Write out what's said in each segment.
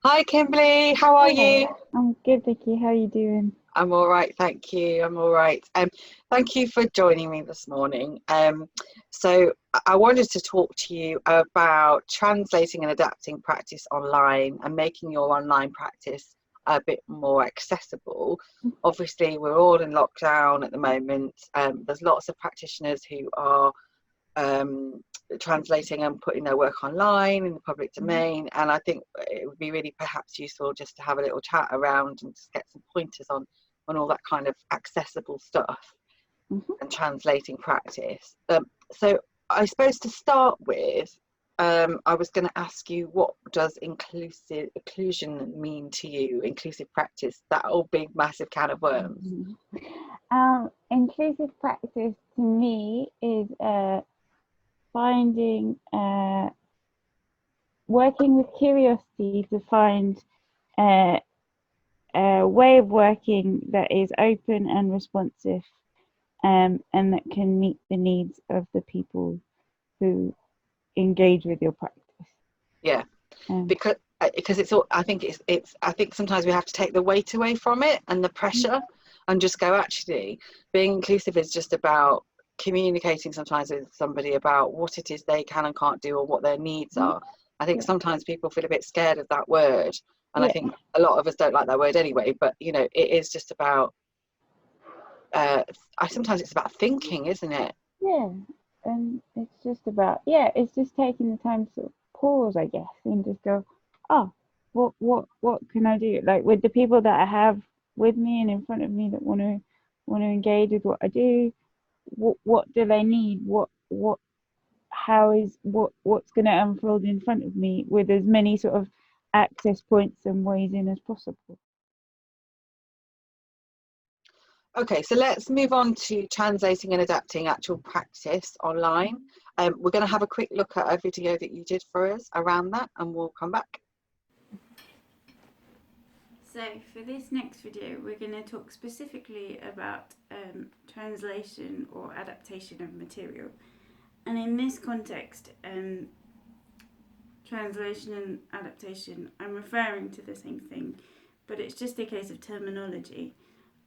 Hi, Kimberly. How are you? Hello, I'm good, Vicky. How are you doing? I'm all right, thank you. I'm all right. Thank you for joining me this morning. So I wanted to talk to you about translating and adapting practice online and making your online practice a bit more accessible. Obviously, we're all in lockdown at the moment. There's lots of practitioners who are um, translating and putting their work online in the public domain. And I think it would be really perhaps useful just to have a little chat around and just get some pointers on all that kind of accessible stuff Mm-hmm. and translating practice. So I suppose to start with, I was going to ask you, what does inclusion mean to you? Inclusive practice, that old big massive can of worms. Inclusive practice to me is finding, working with curiosity to find uh, a way of working that is open and responsive, and that can meet the needs of the people who engage with your practice. Yeah, Um, because it's all, I think sometimes we have to take the weight away from it and the pressure and just go, actually being inclusive is just about communicating sometimes with somebody about what it is they can and can't do or what their needs are. I think yeah, sometimes people feel a bit scared of that word, and I yeah, think a lot of us don't like that word anyway, but it is just about I sometimes it's about thinking, isn't it? yeah. And it's just taking the time to pause, I guess, and just go, oh, what can I do? Like with the people that I have with me and in front of me that want to engage with what I do, what do they need? What's going to unfold in front of me with as many sort of access points and ways in as possible. Okay, so let's move on to translating and adapting actual practice online. We're going to have a quick look at a video that you did for us around that, and we'll come back. So for this next video, we're going to talk specifically about translation or adaptation of material. And in this context, translation and adaptation, I'm referring to the same thing, but it's just a case of terminology.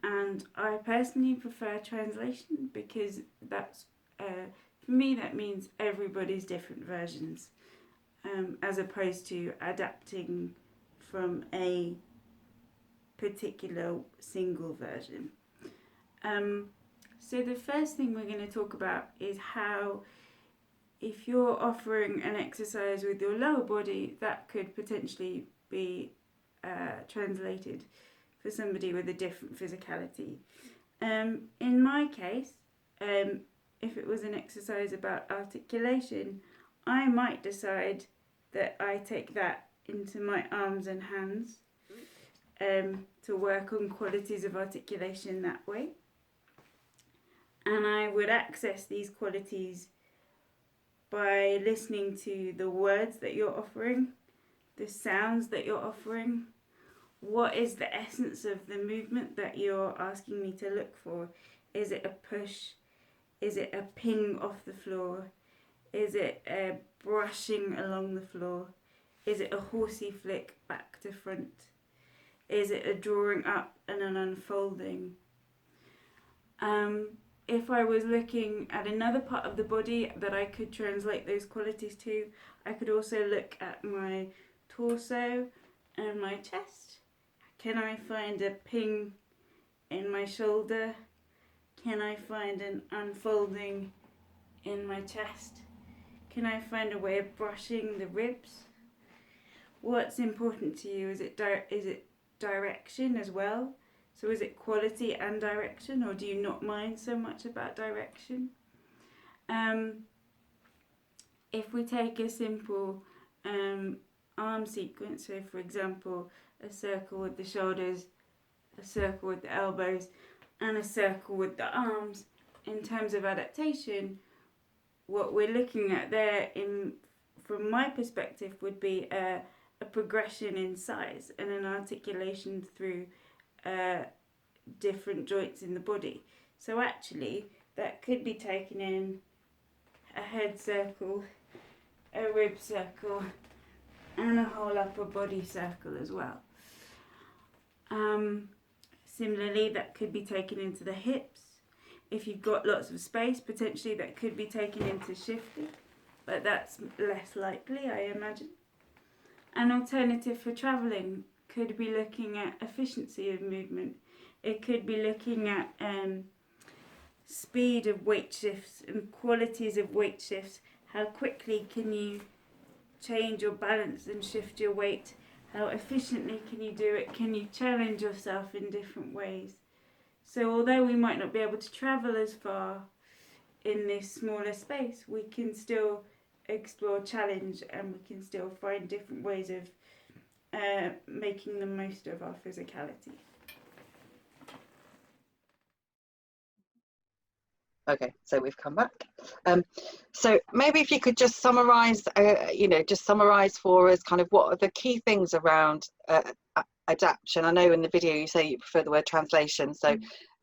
And I personally prefer translation because that's, for me, that means everybody's different versions, as opposed to adapting from a particular single version. So the first thing we're going to talk about is how, if you're offering an exercise with your lower body, that could potentially be translated for somebody with a different physicality. In my case, if it was an exercise about articulation, I might decide that I take that into my arms and hands, to work on qualities of articulation that way. And I would access these qualities by listening to the words that you're offering, the sounds that you're offering. What is the essence of the movement that you're asking me to look for? Is it a push? Is it a ping off the floor? Is it a brushing along the floor? Is it a horsey flick back to front? Is it a drawing up and an unfolding? If I was looking at another part of the body that I could translate those qualities to, I could also look at my torso and my chest. Can I find a ping in my shoulder? Can I find an unfolding in my chest? Can I find a way of brushing the ribs? What's important to you? Is it direction as well? So is it quality and direction, or do you not mind so much about direction? If we take a simple arm sequence, so for example, a circle with the shoulders, a circle with the elbows, and a circle with the arms, in terms of adaptation, what we're looking at there, from my perspective, would be a progression in size and an articulation through different joints in the body. So actually, that could be taken in a head circle, a rib circle, and a whole upper body circle as well. Similarly, that could be taken into the hips. If you've got lots of space, potentially that could be taken into shifting, but that's less likely, I imagine. An alternative for travelling could be looking at efficiency of movement. It could be looking at speed of weight shifts and qualities of weight shifts. How quickly can you change your balance and shift your weight? How efficiently can you do it? Can you challenge yourself in different ways? So although we might not be able to travel as far in this smaller space, we can still explore challenge, and we can still find different ways of making the most of our physicality. Okay, so we've come back. So maybe if you could just summarize, just summarize for us kind of what are the key things around adaption. I know in the video you say you prefer the word translation, so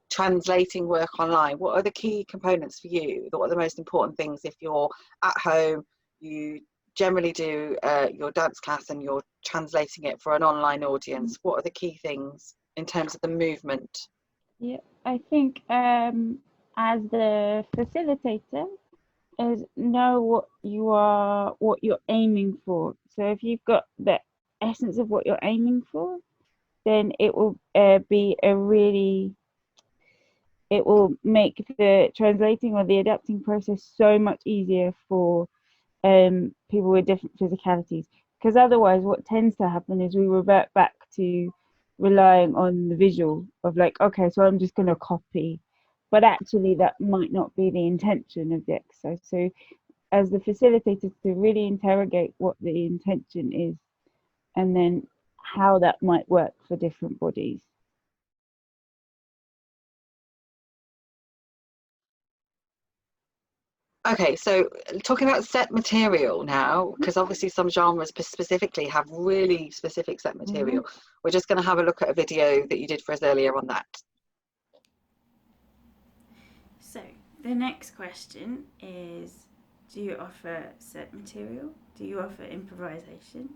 translating work online, what are the key components for you? What are the most important things if you're at home, you generally do your dance class and you're translating it for an online audience? What are the key things in terms of the movement? Yeah, I think as the facilitator is know what you're aiming for. So if you've got the essence of what you're aiming for, then it will it will make the translating or the adapting process so much easier for people with different physicalities. Because otherwise, what tends to happen is we revert back to relying on the visual of like, okay, so I'm just going to copy, but actually that might not be the intention of the exercise. So as the facilitator, to really interrogate what the intention is and then how that might work for different bodies. Okay, so talking about set material now, because obviously some genres specifically have really specific set material. We're just going to have a look at a video that you did for us earlier on that. So the next question is, do you offer set material? Do you offer improvisation?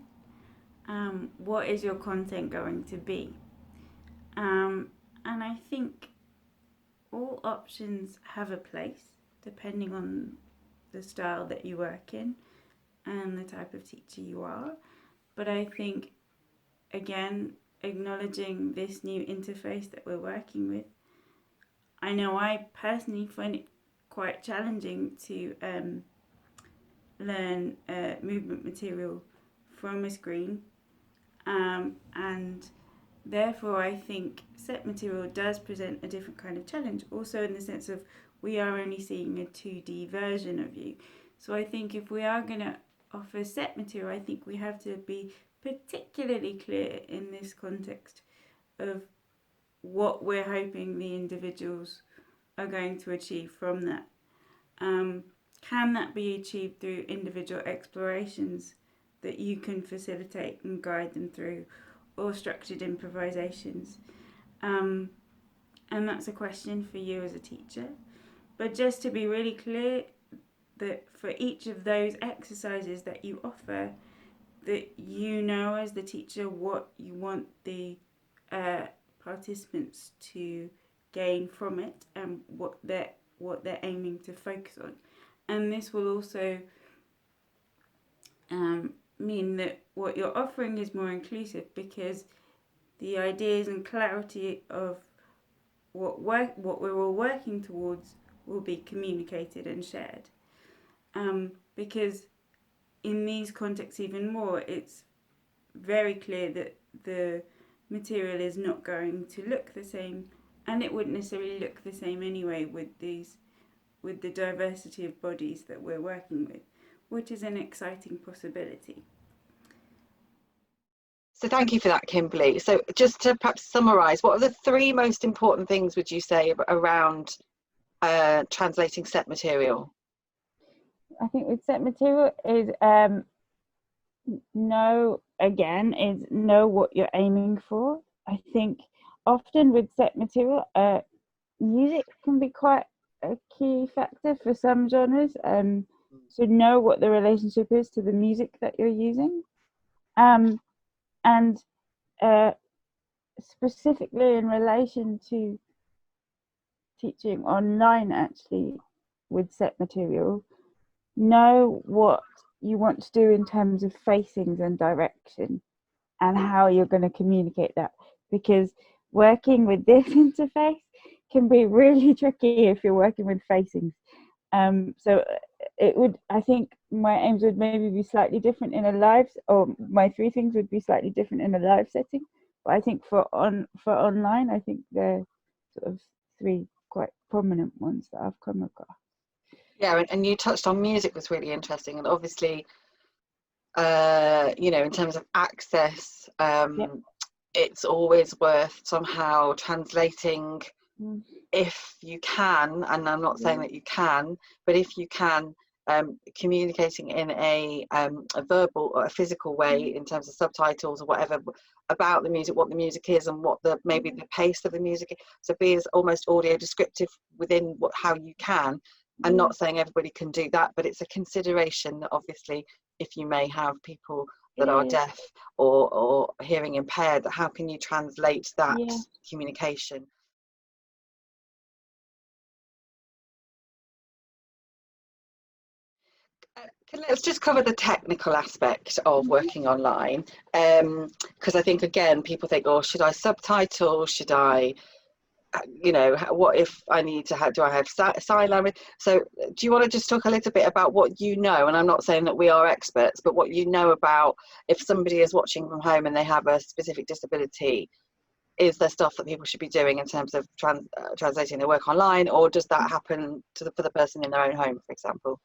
What is your content going to be? And I think all options have a place depending on the style that you work in and the type of teacher you are. But I think, again, acknowledging this new interface that we're working with, I know I personally find it quite challenging to learn movement material from a screen, and therefore I think set material does present a different kind of challenge, also in the sense of we are only seeing a 2D version of you. So I think if we are going to offer set material, I think we have to be particularly clear in this context of what we're hoping the individuals are going to achieve from that. Can that be achieved through individual explorations that you can facilitate and guide them through, or structured improvisations? And that's a question for you as a teacher. But just to be really clear, that for each of those exercises that you offer, that you know as the teacher what you want the participants to gain from it and what they're aiming to focus on. And this will also mean that what you're offering is more inclusive, because the ideas and clarity of what we're all working towards will be communicated and shared. Because in these contexts even more, it's very clear that the material is not going to look the same, and it wouldn't necessarily look the same anyway with the diversity of bodies that we're working with, which is an exciting possibility. So thank you for that, Kimberly. So just to perhaps summarise, what are the three most important things, would you say, around translating set material? I think with set material is know what you're aiming for. I think often with set material, music can be quite a key factor for some genres. So know what the relationship is to the music that you're using. And specifically in relation to teaching online, actually, with set material, know what you want to do in terms of facings and direction and how you're going to communicate that, because working with this interface can be really tricky if you're working with facings. So it would, I think my aims would maybe be slightly different in a live, or my three things would be slightly different in a live setting. But I think for online, I think they're sort of three quite prominent ones that I've come across. Yeah, and you touched on music was really interesting, and obviously, in terms of access, it's always worth somehow translating, if you can, and I'm not saying that you can, but if you can, communicating in a verbal or a physical way in terms of subtitles or whatever about the music, what the music is, and what maybe the pace of the music is. So be as almost audio descriptive within how you can. I'm not saying everybody can do that, but it's a consideration that obviously if you may have people that are deaf or hearing impaired, how can you translate that communication? Let's just cover the technical aspect of working online, because I think, again, people think, oh, should I subtitle? Should I, what if I need to do I have sign language? So do you want to just talk a little bit about what you know? And I'm not saying that we are experts, but what you know about if somebody is watching from home and they have a specific disability, is there stuff that people should be doing in terms of translating their work online, or does that happen for the person in their own home, for example?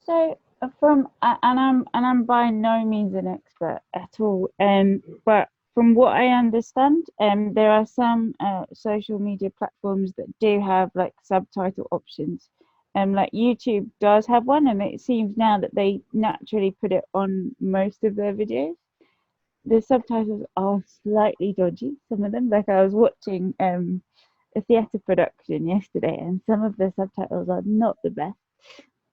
So I'm by no means an expert at all, but from what I understand, there are some social media platforms that do have like subtitle options, like YouTube does have one, and it seems now that they naturally put it on most of their videos. The subtitles are slightly dodgy, some of them. Like I was watching a theatre production yesterday, and some of the subtitles are not the best,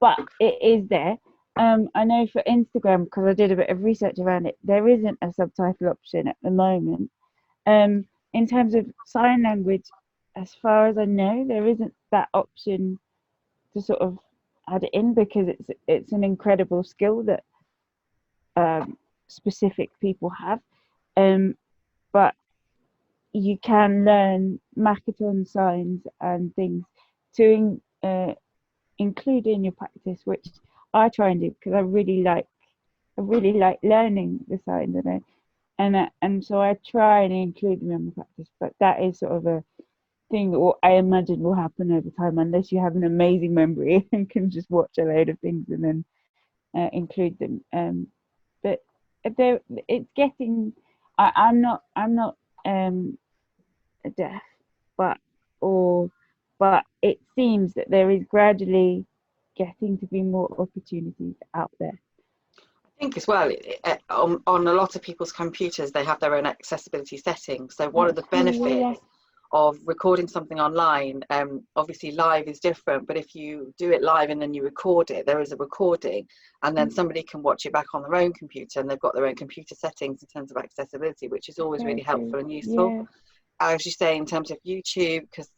but it is there. I know for Instagram, because I did a bit of research around it, there isn't a subtitle option at the moment. In terms of sign language, as far as I know, there isn't that option to sort of add it in, because it's an incredible skill that specific people have. But you can learn Makaton signs and things to include in your practice, which I try and do because I really like learning the signs, and so I try and include them in my practice. But that is sort of a thing that I imagine will happen over time, unless you have an amazing memory and can just watch a load of things and then include them. But it's getting. I'm not deaf, but it seems that there is gradually getting to be more opportunities out there. I think as well, on a lot of people's computers, they have their own accessibility settings. So one of the benefits of recording something online, obviously live is different, but if you do it live and then you record it, there is a recording, and then somebody can watch it back on their own computer, and they've got their own computer settings in terms of accessibility, which is always really helpful and useful. As you say, in terms of YouTube, because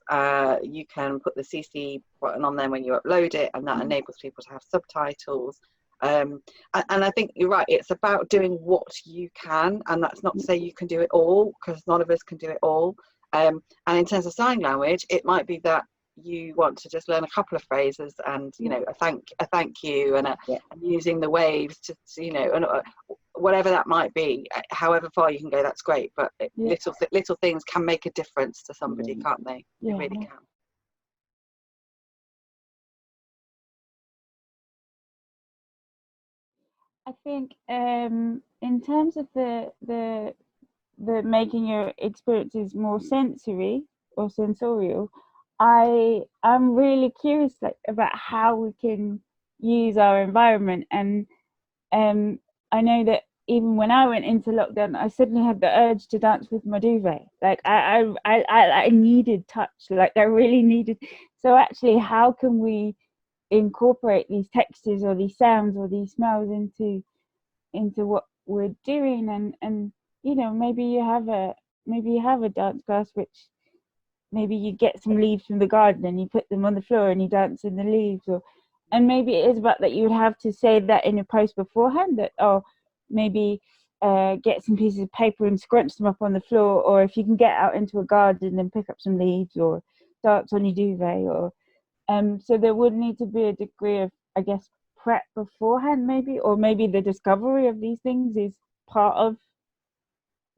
you can put the CC button on there when you upload it, and that enables people to have subtitles. And I think you're right, it's about doing what you can, and that's not to say you can do it all, because none of us can do it all. And in terms of sign language, it might be that you want to just learn a couple of phrases, and a thank you, and using the waves to and whatever that might be. However far you can go, that's great. But little things can make a difference to somebody, can't they? They really can. I think in terms of the making your experiences more sensory or sensorial, I'm really curious about how we can use our environment. And I know that even when I went into lockdown, I suddenly had the urge to dance with my duvet. Like I needed touch, like I really needed. So actually, how can we incorporate these textures or these sounds or these smells into we're doing, and you know, maybe you have a dance class which maybe you get some leaves from the garden and you put them on the floor and you dance in the leaves, or and maybe it is about that you would have to say that in a post beforehand, that maybe get some pieces of paper and scrunch them up on the floor, or if you can get out into a garden and pick up some leaves or dance on your duvet, or so there would need to be a degree of, I guess, prep beforehand, maybe, or maybe the discovery of these things is part of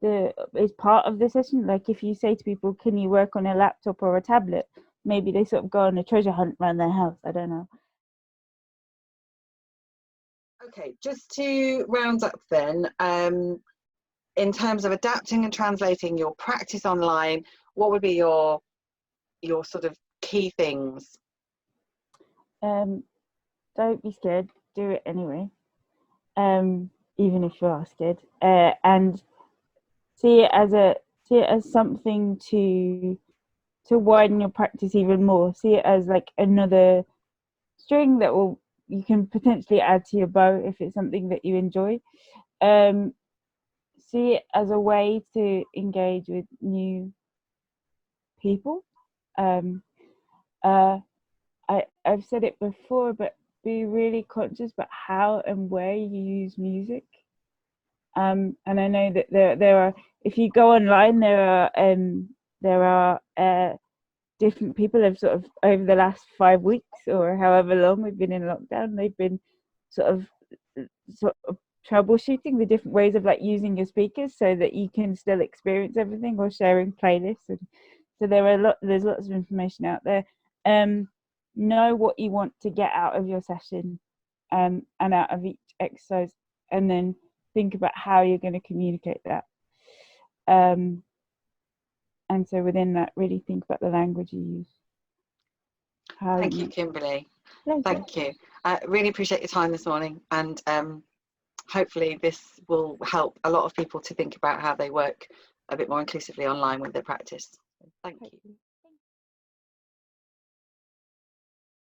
the session. Like if you say to people, can you work on a laptop or a tablet, maybe they sort of go on a treasure hunt around their house. I don't know. Okay, just to round up then, in terms of adapting and translating your practice online, what would be your sort of key things? Don't be scared, do it anyway, even if you are scared, and see it as something to widen your practice even more. See it as like another string that you can potentially add to your bow if it's something that you enjoy. See it as a way to engage with new people. I've said it before, but be really conscious about how and where you use music. And I know that there are, if you go online, there are different people have sort of, over the last 5 weeks or however long we've been in lockdown, they've been sort of troubleshooting the different ways of like using your speakers so that you can still experience everything, or sharing playlists. And so there's lots of information out there. Know what you want to get out of your session, and out of each exercise, and then think about how you're going to communicate that. And so within that, really think about the language you use. Thank you, Kimberly. Thank you. I really appreciate your time this morning, and hopefully this will help a lot of people to think about how they work a bit more inclusively online with their practice. Thank you.